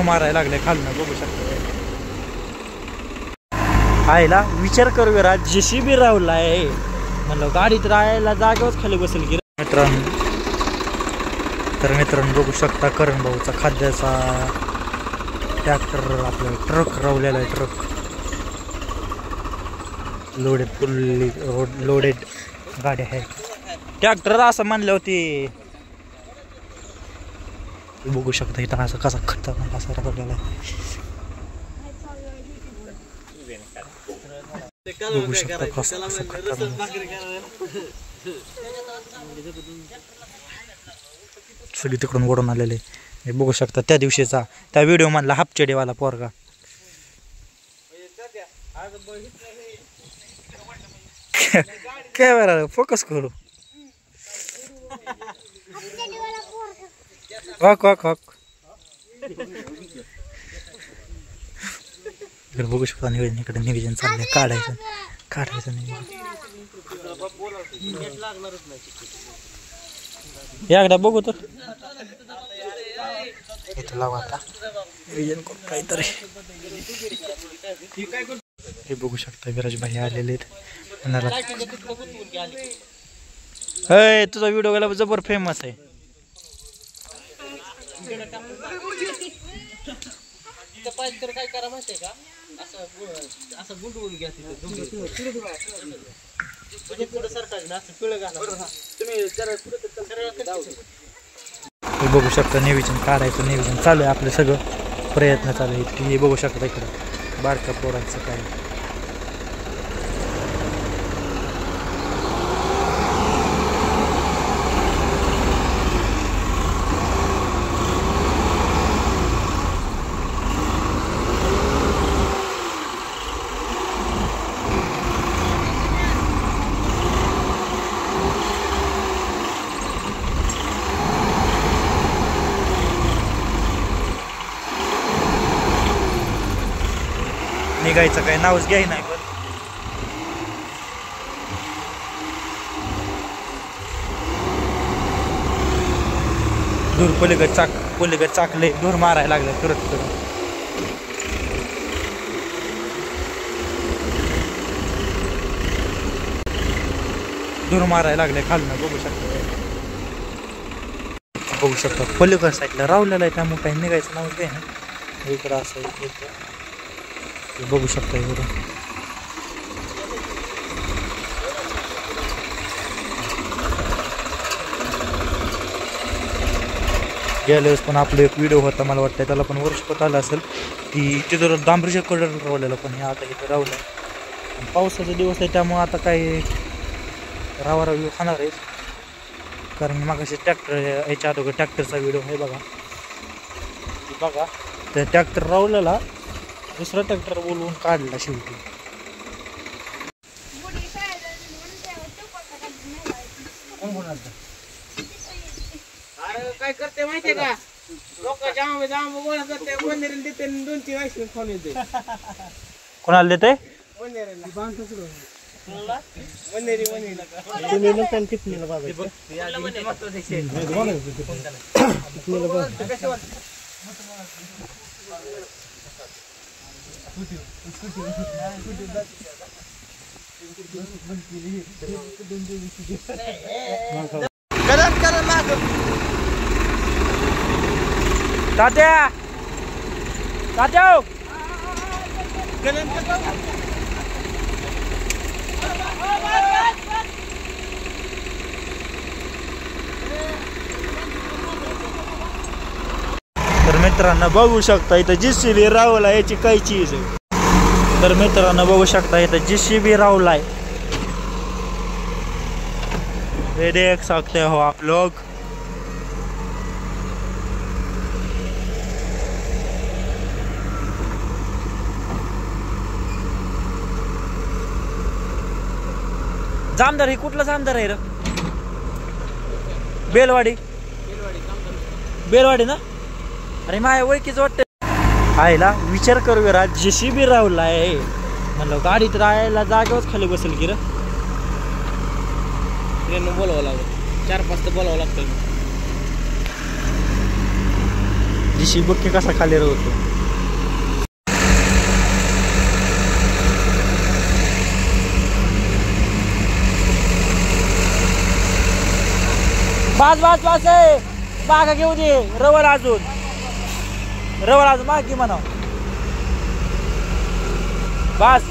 मारायला लागले खालनं बघू शकता. आयला विचार कर विरा JCB रावलाय म्हणलं गाडीत राहायला जागेवरच खाली बसेल की मित्रांनो. तर मित्रांनो बघू शकता करण भाऊचा खाद्याचा ट्रॅक्टर आपला ट्रक रावलेला आहे. ट्रक लोडेड फुल्ली लोडेड गाडी आहे. ट्रॅक्टर असं म्हणलं होती बघू शकता इथं असं कसा खतरनाक असा रावलेला आहे. बघू शकता कसं कसं खतरनाक सगळी तिकडून ओढून आलेले हे बघू शकता. त्या दिवशीचा त्या व्हिडिओ मधला हापचेडेवाला पोरगा कॅमेरा फोकस करू वाक वाक वाक बघू शकता. निवेदन इकडे निवेदन चाललंय काढायचं निवेदन एकदा बघू तर इथं लावा आता निवेदन करून काहीतरी. हे बघू शकता विराज भाई आलेले आहेत. तुझा व्हिडिओ गेला जबर फेमस आहे. काय करा माहितीये का असं गुंडवून घ्या बघू शकता. नियोजन काढायचं नियोजन चालू आहे आपलं सगळं प्रयत्न चालू आहे. हे बघू शकता इकडं बारक्या पोरांचं काय निघायचं काही नावच घ्याय नाही. पण दूर पलीकडे चाकले दूर मारायला लागले करत दूर मारायला लागले खालनं बघू शकता पलीकड साईडला रावलेला आहे त्यामुळे काही निघायचं नावच घ्याय ना. इकडं असं बघू शकता इकडं गेल्या वेळेस पण आपलं एक व्हिडिओ होता मला वाटतं त्याला पण वर्ष पत आलं असेल की तिथं डांबरीच्या कडून रावलेलं पण हे आता इथं रावलं. पावसाचा दिवस आहे त्यामुळं आता काही रावारावी खाणार आहे कारण मागाशी ट्रॅक्टर याच्या अगोदर ट्रॅक्टरचा व्हिडिओ आहे बघा त्या ट्रॅक्टर रावलेला दुसरा ट्रॅक्टर बोलवून काढला शेवटी. काय करते माहितीये का लोक जाम बोलत जाते वनेरीला देते 2-3 आईस्क्रीम खाऊन येते. कोणाला देते तात्या तर मित्रांनो बघू शकता इथं JCB रावला याची काय चीज आहे. तर मित्रांनो बघू शकता इथं JCB रावलाय. ये देख सकते हो आप लोग. जामदार ही कुठला जामदार आहे रे बेलवाडी ना. अरे माझ्या ओळखीच वाटतं. आयला विचार कर विरा JCB रावलाय म्हणलं गाडीत राहायला जागेवरच खाली बसेल की रे. ट्रेन बोलावं लागेल 4-5 तर बोलावं लागतं. दिशी बक्की कसा खाली राहतो. बास बास बास आहे मागा घेऊ दे रवळ अजून माग की म्हणा बास